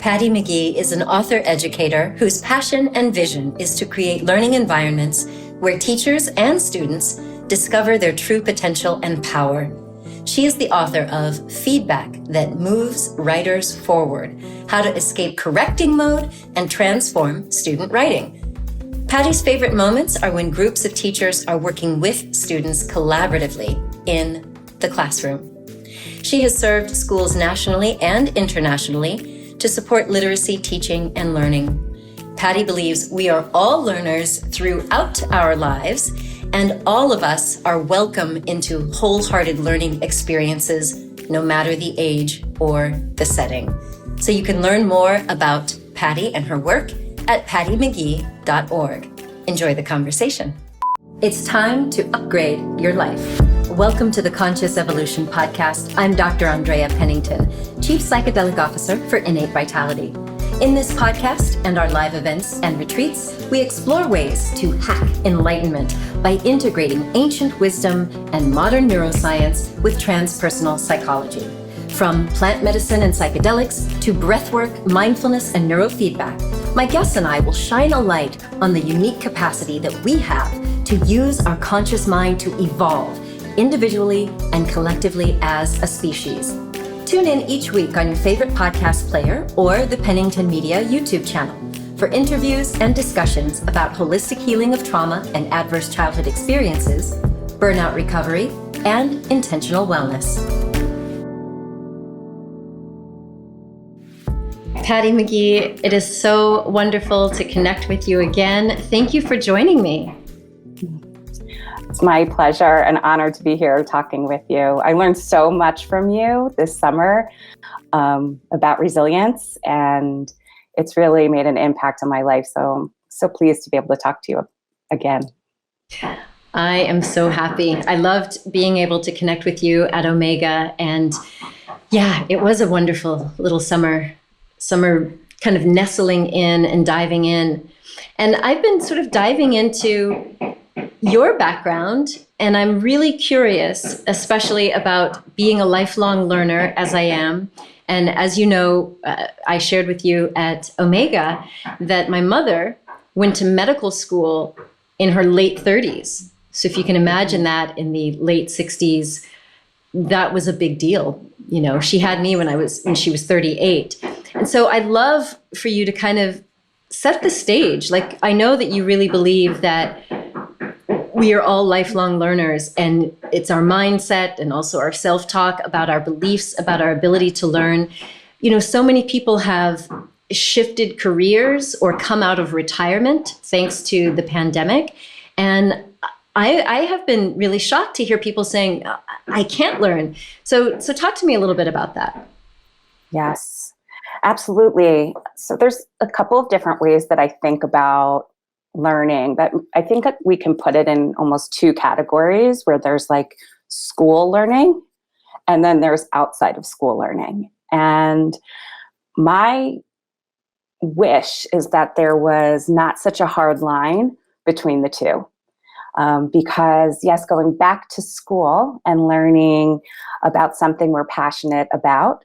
Patty McGee is an author educator whose passion and vision is to create learning environments where teachers and students discover their true potential and power. She is the author of Feedback That Moves Writers Forward: How to Escape Correcting Mode and Transform Student Writing. Patty's favorite moments are when groups of teachers are working with students collaboratively in the classroom. She has served schools nationally and internationally to support literacy, teaching, and learning. Patty believes we are all learners throughout our lives, and all of us are welcome into wholehearted learning experiences, no matter the age or the setting. So you can learn more about Patty and her work at pattymcgee.org. Enjoy the conversation. It's time to upgrade your life. Welcome to the Conscious Evolution Podcast. I'm Dr. Andrea Pennington, Chief Psychedelic Officer for Innate Vitality. In this podcast and our live events and retreats, we explore ways to hack enlightenment by integrating ancient wisdom and modern neuroscience with transpersonal psychology. From plant medicine and psychedelics to breathwork, mindfulness, and neurofeedback, my guests and I will shine a light on the unique capacity that we have to use our conscious mind to evolve individually and collectively as a species. Tune in each week on your favorite podcast player or the Pennington Media YouTube channel for interviews and discussions about holistic healing of trauma and adverse childhood experiences, burnout recovery, and intentional wellness. Patty McGee, it is so wonderful to connect with you again. Thank you for joining me. It's my pleasure and honor to be here talking with you. I learned so much from you this summer about resilience, and it's really made an impact on my life. So I'm so pleased to be able to talk to you again. I am so happy. I loved being able to connect with you at Omega, and yeah, it was a wonderful little summer kind of nestling in and diving in. And I've been sort of diving into your background, and I'm really curious, especially about being a lifelong learner as I am. And as you know, I shared with you at Omega that my mother went to medical school in her late 30s. So if you can imagine that in the late 60s, that was a big deal. You know, she had me when she was 38. And so I'd love for you to kind of set the stage. Like, I know that you really believe that we are all lifelong learners, and it's our mindset and also our self-talk about our beliefs, about our ability to learn. You know, so many people have shifted careers or come out of retirement thanks to the pandemic. And I have been really shocked to hear people saying, I can't learn. So talk to me a little bit about that. Yes, absolutely. So there's a couple of different ways that I think about learning, but I think that we can put it in almost two categories, where there's like school learning and then there's outside of school learning. And my wish is that there was not such a hard line between the two. Because yes, going back to school and learning about something we're passionate about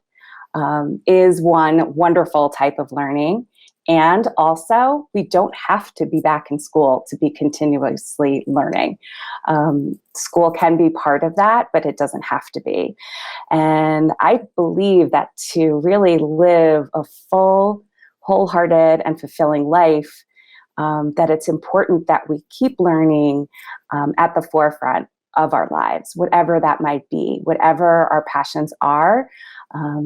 is one wonderful type of learning. And also, we don't have to be back in school to be continuously learning. School can be part of that, but it doesn't have to be. And I believe that to really live a full, wholehearted, and fulfilling life, that it's important that we keep learning at the forefront of our lives, whatever that might be, whatever our passions are.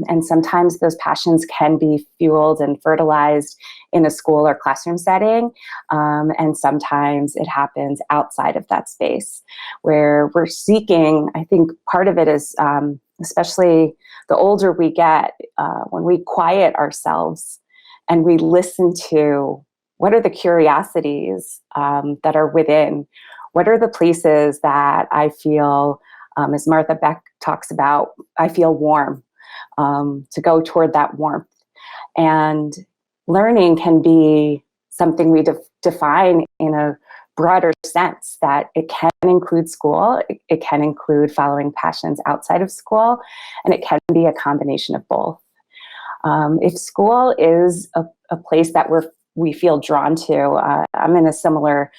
And sometimes those passions can be fueled and fertilized in a school or classroom setting. And sometimes it happens outside of that space where we're seeking. I think part of it is, especially the older we get, when we quiet ourselves and we listen to what are the curiosities that are within, what are the places that I feel, as Martha Beck talks about, I feel warm. To go toward that warmth. And learning can be something we define in a broader sense, that it can include school, it can include following passions outside of school, and it can be a combination of both. If school is a place that we feel drawn to, I'm in a similar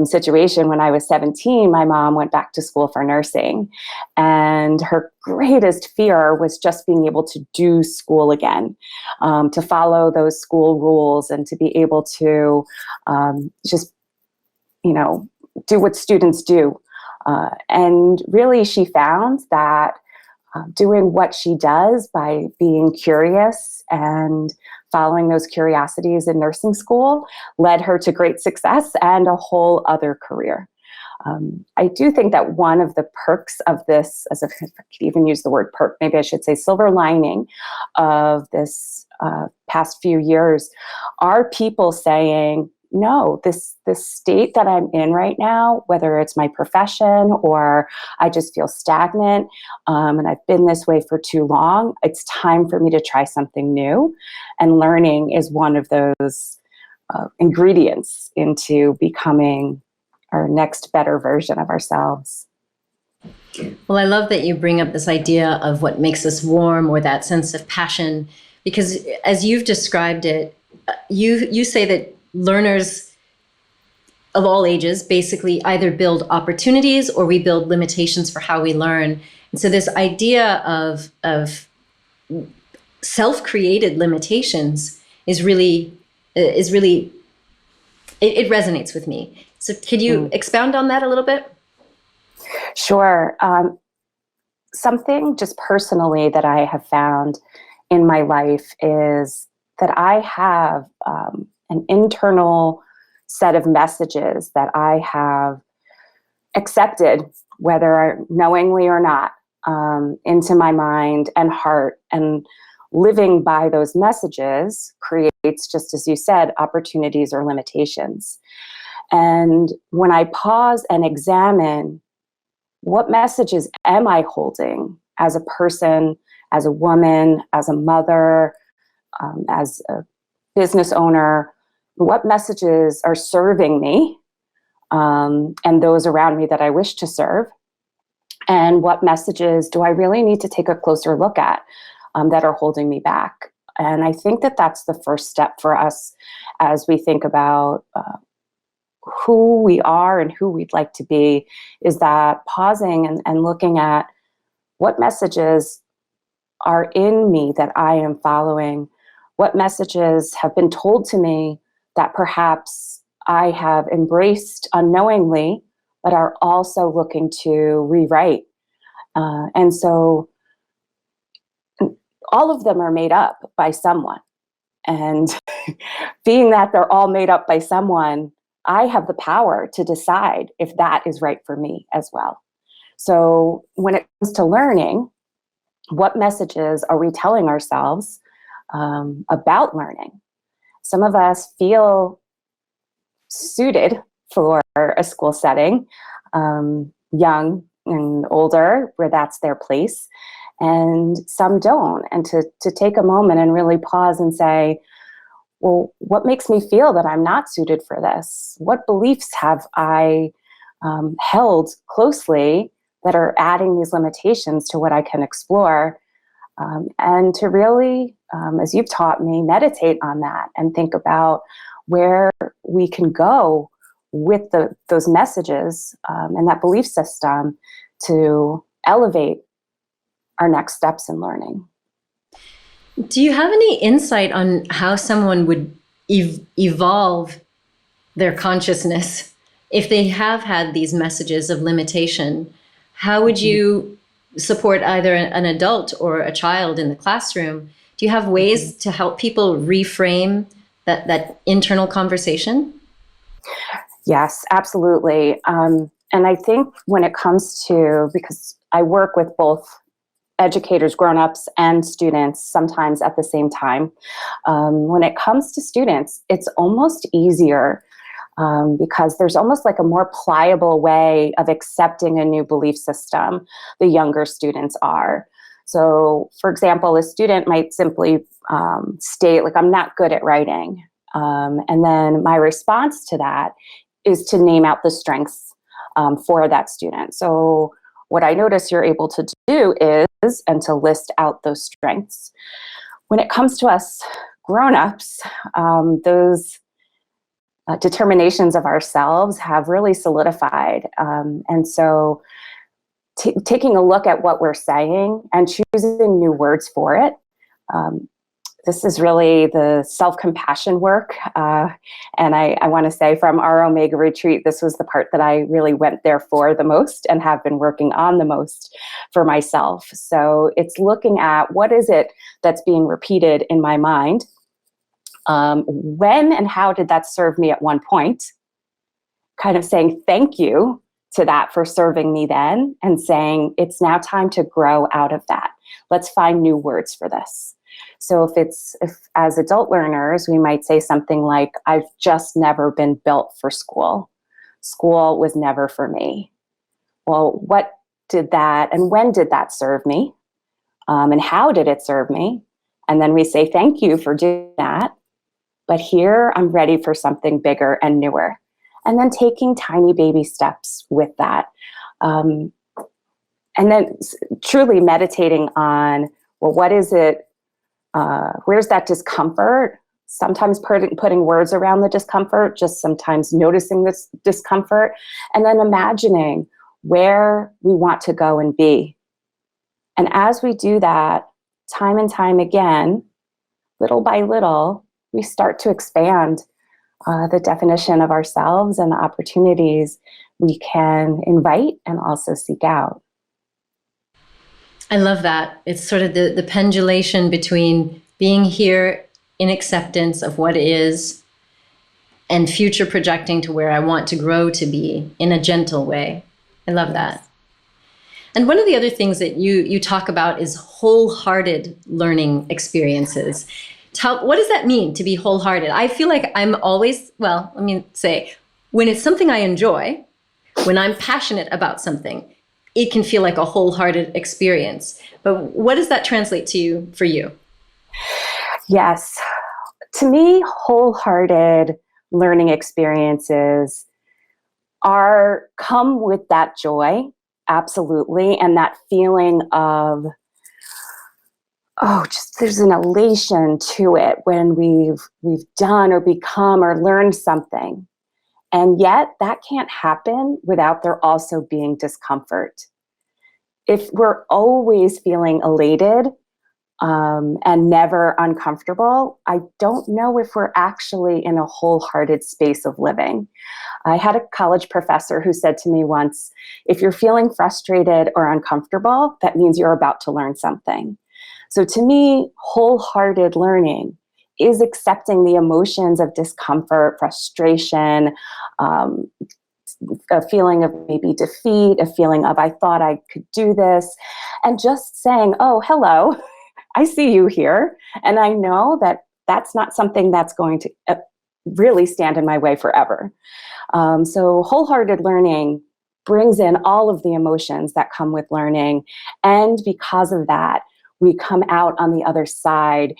situation. When I was 17, my mom went back to school for nursing, and her greatest fear was just being able to do school again, to follow those school rules and to be able to just, do what students do. And really, she found that doing what she does by being curious and following those curiosities in nursing school led her to great success and a whole other career. I do think that one of the perks of this, as if I could even use the word perk, maybe I should say silver lining of this past few years, are people saying, no, this state that I'm in right now, whether it's my profession or I just feel stagnant, and I've been this way for too long, it's time for me to try something new. And learning is one of those ingredients into becoming our next better version of ourselves. Well, I love that you bring up this idea of what makes us warm, or that sense of passion, because as you've described it, you say that learners of all ages basically either build opportunities or we build limitations for how we learn. And so this idea of self-created limitations is really it resonates with me. So could you expound on that a little bit? Sure. Something just personally that I have found in my life is that I have an internal set of messages that I have accepted, whether knowingly or not, into my mind and heart. And living by those messages creates, just as you said, opportunities or limitations. And when I pause and examine, what messages am I holding as a person, as a woman, as a mother, as a business owner? What messages are serving me and those around me that I wish to serve? And what messages do I really need to take a closer look at that are holding me back? And I think that that's the first step for us as we think about who we are and who we'd like to be, is that pausing and looking at what messages are in me that I am following, what messages have been told to me that perhaps I have embraced unknowingly, but are also looking to rewrite. And so all of them are made up by someone. And being that they're all made up by someone, I have the power to decide if that is right for me as well. So when it comes to learning, what messages are we telling ourselves about learning? Some of us feel suited for a school setting, young and older, where that's their place, and some don't. And to take a moment and really pause and say, well, what makes me feel that I'm not suited for this? What beliefs have I held closely that are adding these limitations to what I can explore? And to really, as you've taught me, meditate on that and think about where we can go with those messages and that belief system to elevate our next steps in learning. Do you have any insight on how someone would evolve their consciousness if they have had these messages of limitation? How would you support either an adult or a child in the classroom? Do you have ways to help people reframe that internal conversation? Yes, absolutely. And I think when it comes to, because I work with both educators, grown-ups, and students sometimes at the same time, when it comes to students, it's almost easier because there's almost like a more pliable way of accepting a new belief system the younger students are. So, for example, a student might simply state, like, I'm not good at writing. And then my response to that is to name out the strengths for that student. So what I notice you're able to do is, and to list out those strengths. when it comes to us grown-ups, those determinations of ourselves have really solidified. And so taking a look at what we're saying and choosing new words for it, this is really the self-compassion work. And I want to say from our Omega retreat, this was the part that I really went there for the most and have been working on the most for myself. So it's looking at what is it that's being repeated in my mind? When and how did that serve me at one point? Kind of saying thank you to that for serving me then, and saying it's now time to grow out of that. Let's find new words for this. So if as adult learners, we might say something like, I've just never been built for school. School was never for me. Well, what did that and when did that serve me? And how did it serve me? And then we say, thank you for doing that. But here I'm ready for something bigger and newer. And then taking tiny baby steps with that. And then truly meditating on, well, what is it? Where's that discomfort? Sometimes putting words around the discomfort, just sometimes noticing this discomfort, and then imagining where we want to go and be. And as we do that, time and time again, little by little, we start to expand the definition of ourselves and the opportunities we can invite and also seek out. I love that. It's sort of the pendulation between being here in acceptance of what is and future projecting to where I want to grow to be in a gentle way. I love that. And one of the other things that you talk about is wholehearted learning experiences. What does that mean to be wholehearted? I feel like I'm always, well, let me say, when it's something I enjoy, when I'm passionate about something, it can feel like a wholehearted experience. But what does that translate to for you? Yes. To me, wholehearted learning experiences come with that joy, absolutely, and that feeling of, just there's an elation to it when we've done or become or learned something. And yet that can't happen without there also being discomfort. If we're always feeling elated and never uncomfortable, I don't know if we're actually in a wholehearted space of living. I had a college professor who said to me once, if you're feeling frustrated or uncomfortable, that means you're about to learn something. So to me, wholehearted learning is accepting the emotions of discomfort, frustration, a feeling of maybe defeat, a feeling of I thought I could do this, and just saying, oh, hello, I see you here. And I know that that's not something that's going to really stand in my way forever. So wholehearted learning brings in all of the emotions that come with learning. And because of that, we come out on the other side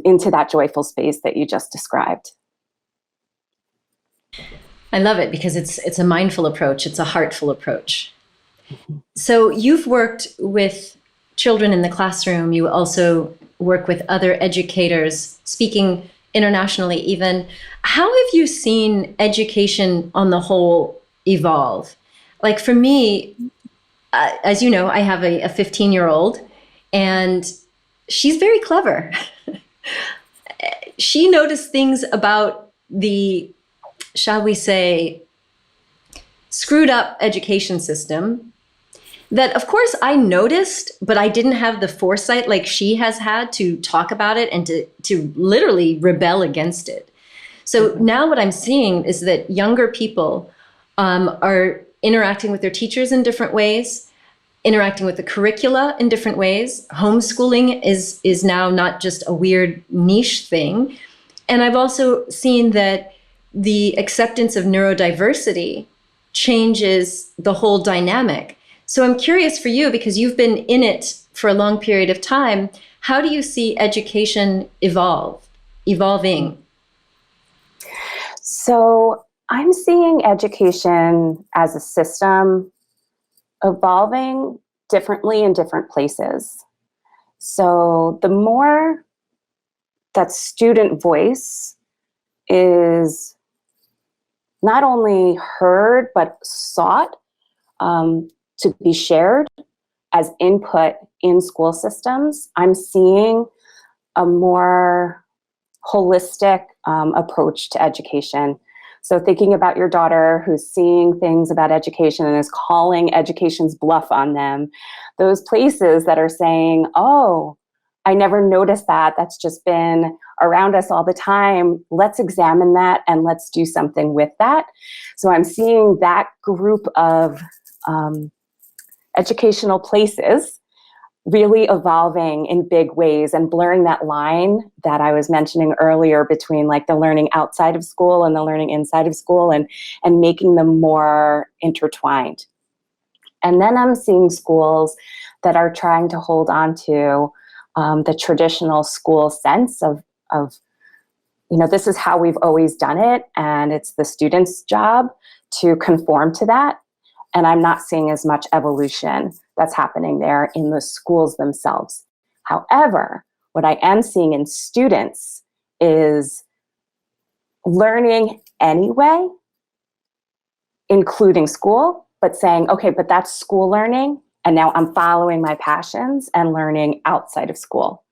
into that joyful space that you just described. I love it because it's a mindful approach. It's a heartful approach. Mm-hmm. So you've worked with children in the classroom. You also work with other educators, speaking internationally even. How have you seen education on the whole evolve? Like for me, as you know, I have a 15-year-old, and she's very clever. She noticed things about the, shall we say, screwed up education system that, of course, I noticed, but I didn't have the foresight like she has had to talk about it and to literally rebel against it. So now what I'm seeing is that younger people are interacting with their teachers in different ways, interacting with the curricula in different ways. Homeschooling is now not just a weird niche thing. And I've also seen that the acceptance of neurodiversity changes the whole dynamic. So I'm curious for you, because you've been in it for a long period of time, how do you see education evolving? So I'm seeing education as a system evolving differently in different places. So the more that student voice is not only heard, but sought to be shared as input in school systems. I'm seeing a more holistic approach to education. So thinking about your daughter who's seeing things about education and is calling education's bluff on them, those places that are saying, oh, I never noticed that, that's just been around us all the time, let's examine that and let's do something with that. So I'm seeing that group of educational places really evolving in big ways and blurring that line that I was mentioning earlier between like the learning outside of school and the learning inside of school, and making them more intertwined. And then I'm seeing schools that are trying to hold on to the traditional school sense of, this is how we've always done it, and it's the student's job to conform to that. And I'm not seeing as much evolution that's happening there in the schools themselves. However, what I am seeing in students is learning anyway, including school, but saying, okay, but that's school learning, and now I'm following my passions and learning outside of school.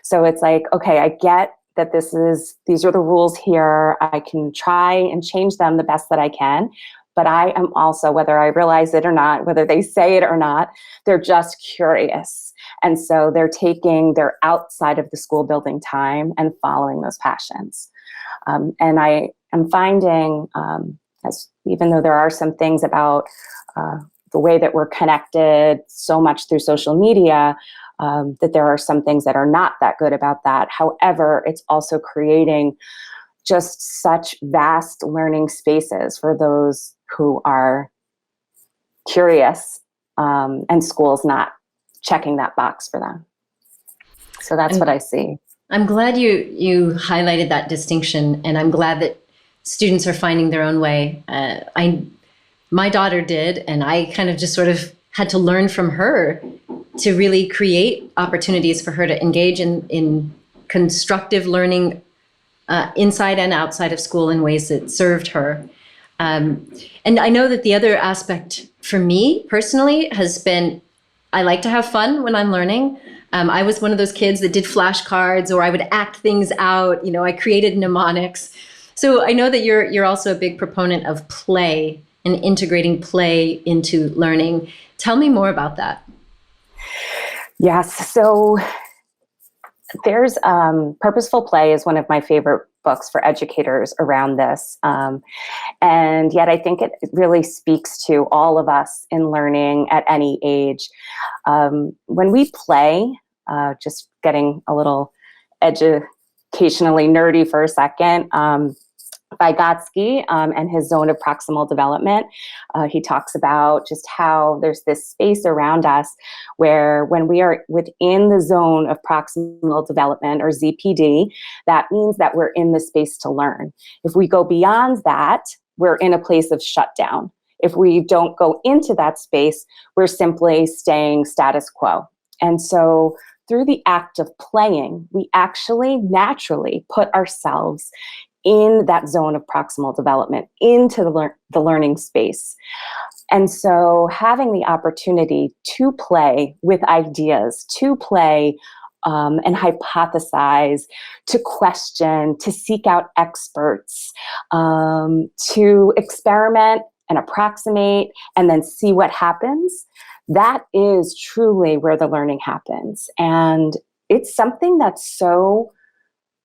So it's like, okay, I get that these are the rules here. I can try and change them the best that I can. But I am also, whether I realize it or not, whether they say it or not, they're just curious. And so they're taking their outside of the school building time and following those passions. And I am finding, even though there are some things about the way that we're connected so much through social media, that there are some things that are not that good about that. However, it's also creating just such vast learning spaces for those who are curious, and schools not checking that box for them. So that's what I see. I'm glad you highlighted that distinction, and I'm glad that students are finding their own way. My daughter did, and I kind of just sort of had to learn from her to really create opportunities for her to engage in constructive learning inside and outside of school in ways that served her. And I know that the other aspect for me personally has been, I like to have fun when I'm learning. I was one of those kids that did flashcards, or I would act things out. I created mnemonics. So I know that you're also a big proponent of play and integrating play into learning. Tell me more about that. Yes. So there's Purposeful Play is one of my favorite books for educators around this. And yet I think it really speaks to all of us in learning at any age. When we play, just getting a little educationally nerdy for a second, Vygotsky and his zone of proximal development, he talks about just how there's this space around us where when we are within the zone of proximal development, or ZPD, that means that we're in the space to learn. If we go beyond that, we're in a place of shutdown. If we don't go into that space, we're simply staying status quo. And so through the act of playing, we actually naturally put ourselves in that zone of proximal development, into the learning space. And so having the opportunity to play with ideas, to play and hypothesize, to question, to seek out experts, to experiment and approximate, and then see what happens, that is truly where the learning happens. And it's something that's so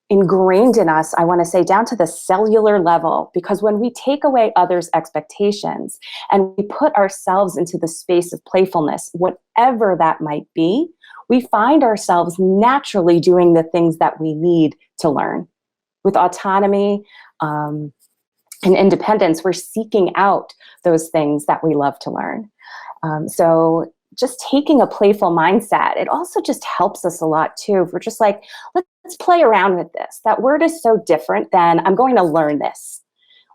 ingrained in us, I want to say down to the cellular level, because when we take away others' expectations and we put ourselves into the space of playfulness, whatever that might be, we find ourselves naturally doing the things that we need to learn. With autonomy and independence, we're seeking out those things that we love to learn. So just taking a playful mindset, it also just helps us a lot too. If we're just like, let's play around with this. That word is so different than I'm going to learn this.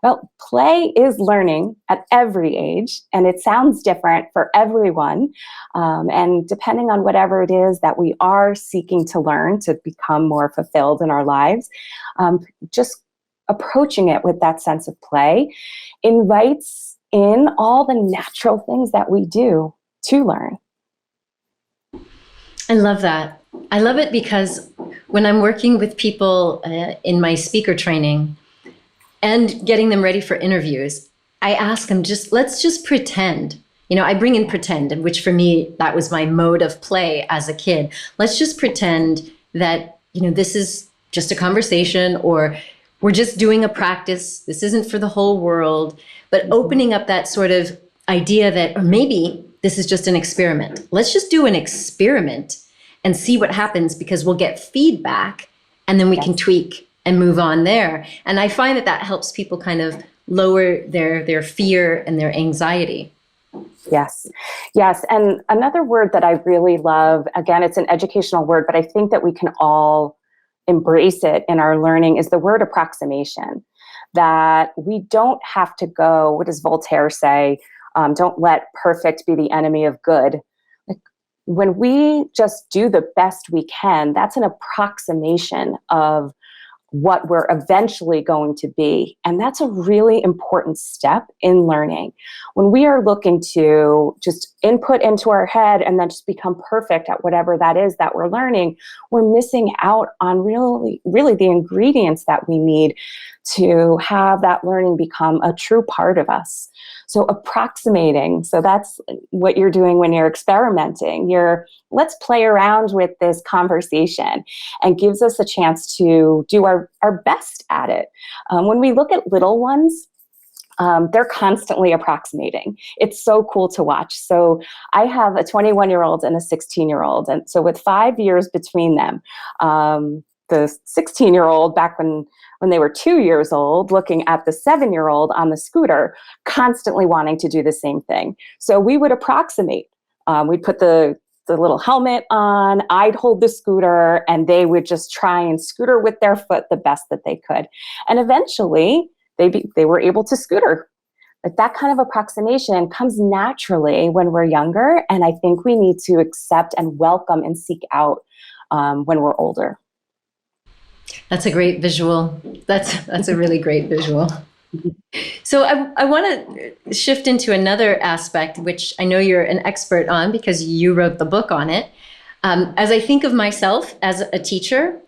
Well, play is learning at every age, and it sounds different for everyone. And depending on whatever it is that we are seeking to learn to become more fulfilled in our lives, just approaching it with that sense of play invites in all the natural things that we do to learn. I love that. I love it because when I'm working with people in my speaker training and getting them ready for interviews, I ask them, let's just pretend. I bring in pretend, which for me, that was my mode of play as a kid. Let's just pretend that, this is just a conversation, or we're just doing a practice. This isn't for the whole world, but opening up that sort of idea that, or maybe this is just an experiment. Let's just do an experiment and see what happens, because we'll get feedback and then we can tweak and move on there. And I find that helps people kind of lower their fear and their anxiety. Yes. And another word that I really love, again, it's an educational word, but I think that we can all embrace it in our learning, is the word approximation. That we don't have to go, what does Voltaire say? Don't let perfect be the enemy of good. When we just do the best we can, that's an approximation of what we're eventually going to be. And that's a really important step in learning. When we are looking to just input into our head and then just become perfect at whatever that is that we're learning, we're missing out on really the ingredients that we need to have that learning become a true part of us. So approximating, so that's what you're doing when you're experimenting. Let's play around with this conversation, and gives us a chance to do our best at it. When we look at little ones, they're constantly approximating. It's so cool to watch. So I have a 21-year-old and a 16-year-old. And so with 5 years between them, the 16-year-old, back when they were 2 years old, looking at the 7-year-old on the scooter, constantly wanting to do the same thing. So we would approximate. We'd put the little helmet on, I'd hold the scooter, and they would just try and scooter with their foot the best that they could. And eventually, they were able to scooter. But that kind of approximation comes naturally when we're younger, and I think we need to accept and welcome and seek out when we're older. That's a great visual. That's a really great visual. So I want to shift into another aspect, which I know you're an expert on because you wrote the book on it. As I think of myself as a teacher,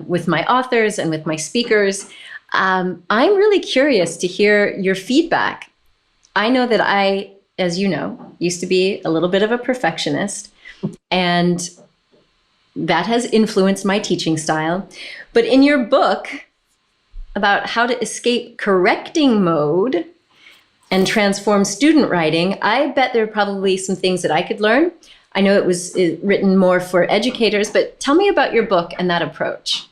with my authors and with my speakers, I'm really curious to hear your feedback. I know that I, as you know, used to be a little bit of a perfectionist, and that has influenced my teaching style. But in your book about how to escape correcting mode and transform student writing, I bet there are probably some things that I could learn. I know it was written more for educators, but tell me about your book and that approach.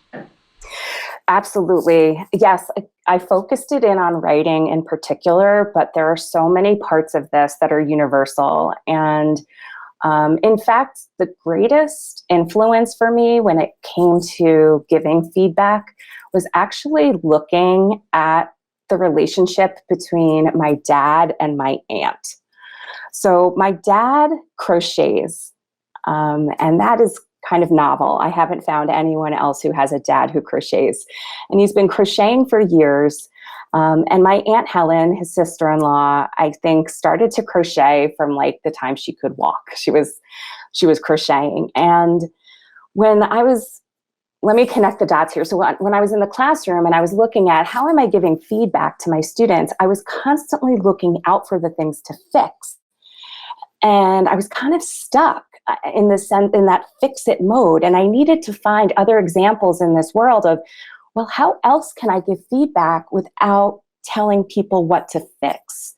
Absolutely. Yes, I focused it in on writing in particular, but there are so many parts of this that are universal. And in fact, the greatest influence for me when it came to giving feedback was actually looking at the relationship between my dad and my aunt. So my dad crochets, and that is kind of novel. I haven't found anyone else who has a dad who crochets. And he's been crocheting for years. And my Aunt Helen, his sister-in-law, I think started to crochet from like the time she could walk. She was crocheting. And let me connect the dots here. So when I was in the classroom and I was looking at how am I giving feedback to my students, I was constantly looking out for the things to fix. And I was kind of stuck in that fix-it mode. And I needed to find other examples in this world of, well, how else can I give feedback without telling people what to fix?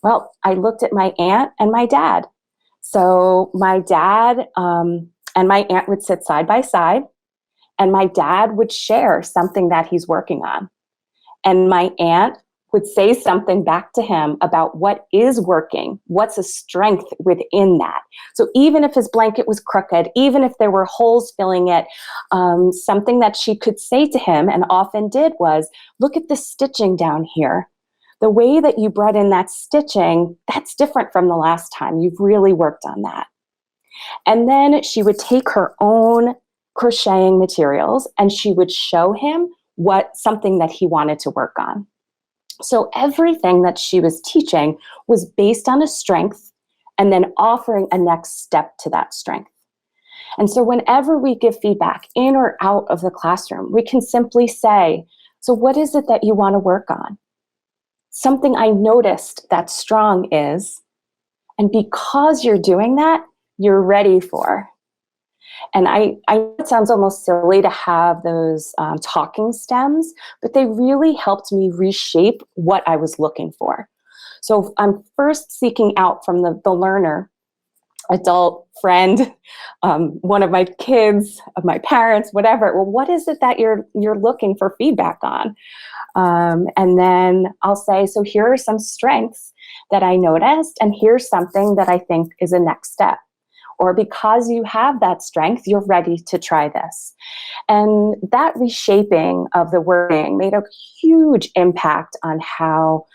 Well, I looked at my aunt and my dad. So my dad and my aunt would sit side by side, and my dad would share something that he's working on. And my aunt would say something back to him about what is working, what's a strength within that. So even if his blanket was crooked, even if there were holes filling it, something that she could say to him, and often did, was, look at the stitching down here. the way that you brought in that stitching, that's different from the last time. You've really worked on that. And then she would take her own crocheting materials and she would show him something that he wanted to work on. So everything that she was teaching was based on a strength and then offering a next step to that strength. And so whenever we give feedback in or out of the classroom, we can simply say, so what is it that you want to work on? Something I noticed that's strong is, and because you're doing that, you're ready for. And I know it sounds almost silly to have those talking stems, but they really helped me reshape what I was looking for. So I'm first seeking out from the learner, adult, friend, one of my kids, of my parents, whatever. Well, what is it that you're looking for feedback on? And then I'll say, so here are some strengths that I noticed, and here's something that I think is a next step. Or because you have that strength, you're ready to try this. And that reshaping of the wording made a huge impact on how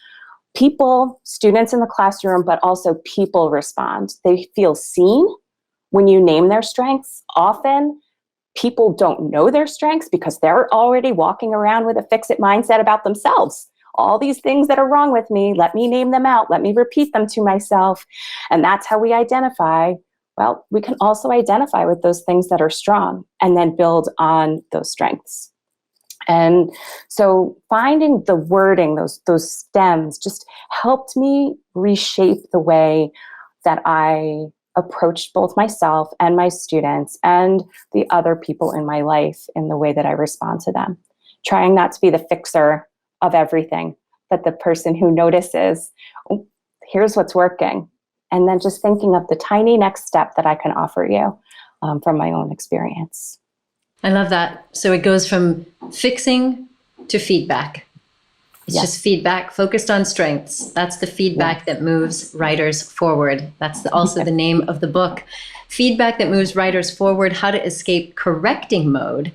people, students in the classroom, but also people respond. They feel seen when you name their strengths. Often, people don't know their strengths because they're already walking around with a fix-it mindset about themselves. All these things that are wrong with me, let me name them out, let me repeat them to myself. And that's how we identify. Well, we can also identify with those things that are strong and then build on those strengths. And so finding the wording, those stems, just helped me reshape the way that I approached both myself and my students and the other people in my life in the way that I respond to them. Trying not to be the fixer of everything, but the person who notices, oh, here's what's working. And then just thinking of the tiny next step that I can offer you from my own experience. I love that. So it goes from fixing to feedback. It's just feedback focused on strengths. That's the feedback that moves writers forward. That's also the name of the book. Feedback that moves writers forward, how to escape correcting mode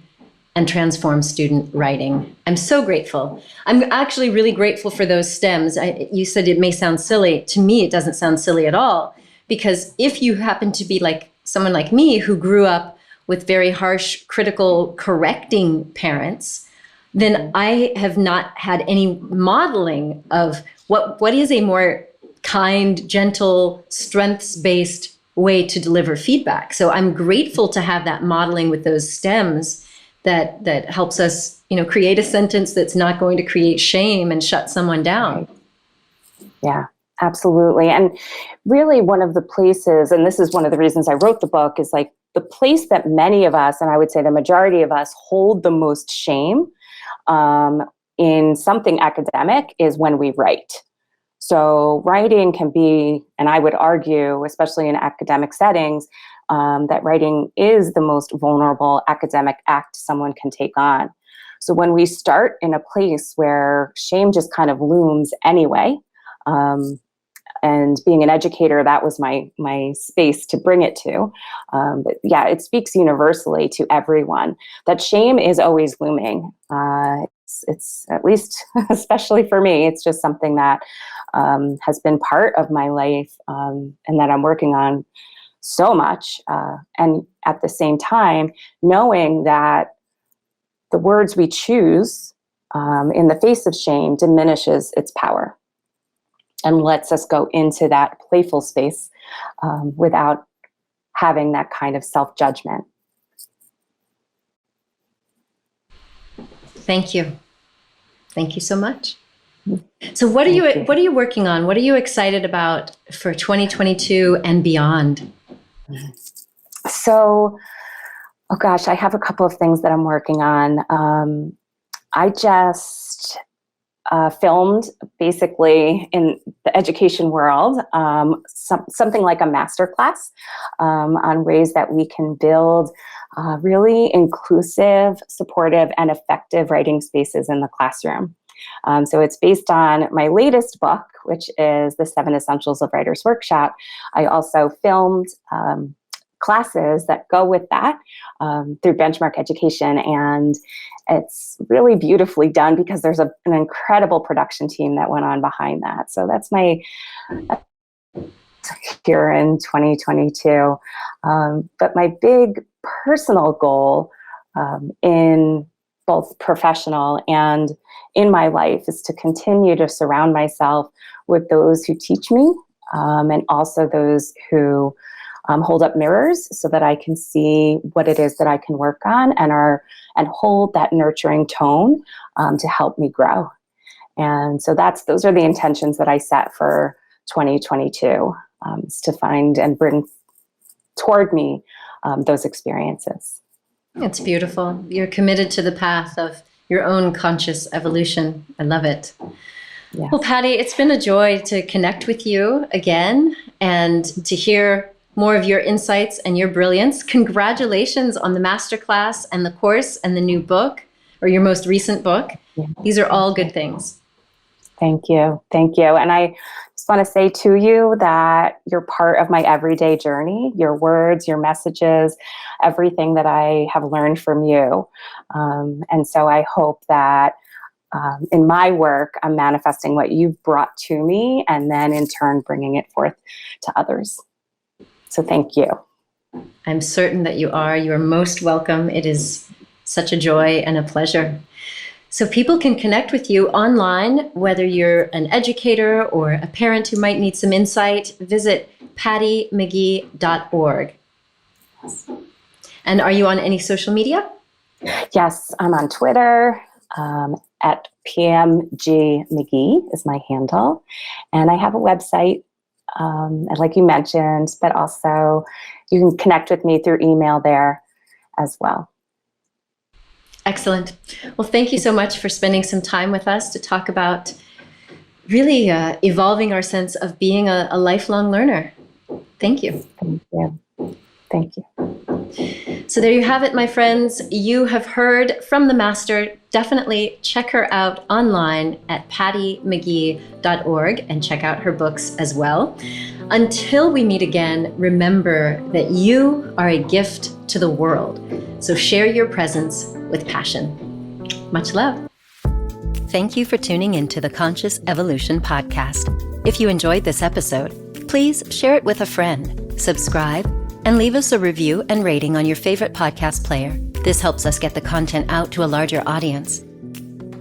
and transform student writing. I'm so grateful. I'm actually really grateful for those stems. You said it may sound silly. To me, it doesn't sound silly at all. Because if you happen to be like someone like me who grew up with very harsh, critical, correcting parents, then I have not had any modeling of what is a more kind, gentle, strengths-based way to deliver feedback. So I'm grateful to have that modeling with those stems that helps us, create a sentence that's not going to create shame and shut someone down. Yeah, absolutely. And really one of the places, and this is one of the reasons I wrote the book, is like the place that many of us, and I would say the majority of us, hold the most shame in something academic is when we write. So writing can be, and I would argue, especially in academic settings, that writing is the most vulnerable academic act someone can take on. So when we start in a place where shame just kind of looms anyway, and being an educator, that was my space to bring it to. But yeah, it speaks universally to everyone that shame is always looming. It's at least, especially for me, it's just something that has been part of my life and that I'm working on so much. And at the same time, knowing that the words we choose in the face of shame diminishes its power and lets us go into that playful space without having that kind of self-judgment. Thank you. Thank you so much. So what are you working on? What are you excited about for 2022 and beyond? So, oh gosh, I have a couple of things that I'm working on. I just filmed basically in the education world, something like a masterclass on ways that we can build really inclusive, supportive, and effective writing spaces in the classroom. So it's based on my latest book, which is the 7 Essentials of Writers Workshop. I also filmed classes that go with that through Benchmark Education. And it's really beautifully done because there's an incredible production team that went on behind that. So that's my here in 2022. But my big personal goal in both professional and in my life is to continue to surround myself with those who teach me, and also those who hold up mirrors so that I can see what it is that I can work on and hold that nurturing tone to help me grow. And so those are the intentions that I set for 2022, is to find and bring toward me those experiences. It's beautiful. You're committed to the path of your own conscious evolution. I love it. Yes. Well, Patty, it's been a joy to connect with you again and to hear more of your insights and your brilliance. Congratulations on the masterclass and the course and the new book, or your most recent book. Yeah. These are all good things. Thank you. Thank you. And I just want to say to you that you're part of my everyday journey, your words, your messages, everything that I have learned from you. And so I hope that in my work, I'm manifesting what you've brought to me and then in turn bringing it forth to others. So thank you. I'm certain that you are. You are most welcome. It is such a joy and a pleasure. So people can connect with you online, whether you're an educator or a parent who might need some insight. Visit pattymcgee.org. And are you on any social media? Yes, I'm on Twitter at PMGMcGee is my handle. And I have a website, like you mentioned, but also you can connect with me through email there as well. Excellent. Well, thank you so much for spending some time with us to talk about really evolving our sense of being a lifelong learner. Thank you. Thank you. Thank you. So there you have it, my friends. You have heard from the master. Definitely check her out online at pattymcgee.org and check out her books as well. Until we meet again, remember that you are a gift to the world. So share your presence with passion. Much love. Thank you for tuning into the Conscious Evolution Podcast. If you enjoyed this episode, please share it with a friend, subscribe, and leave us a review and rating on your favorite podcast player. This helps us get the content out to a larger audience.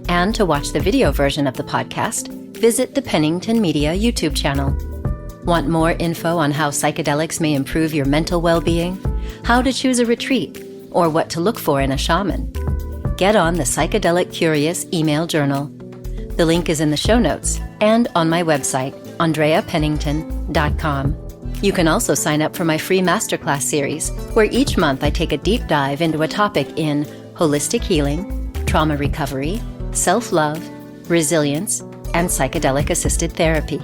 And to watch the video version of the podcast, visit the Pennington Media YouTube channel. Want more info on how psychedelics may improve your mental well-being, how to choose a retreat, or what to look for in a shaman? Get on the Psychedelic Curious email journal. The link is in the show notes and on my website, AndreaPennington.com. You can also sign up for my free masterclass series, where each month I take a deep dive into a topic in holistic healing, trauma recovery, self-love, resilience, and psychedelic-assisted therapy.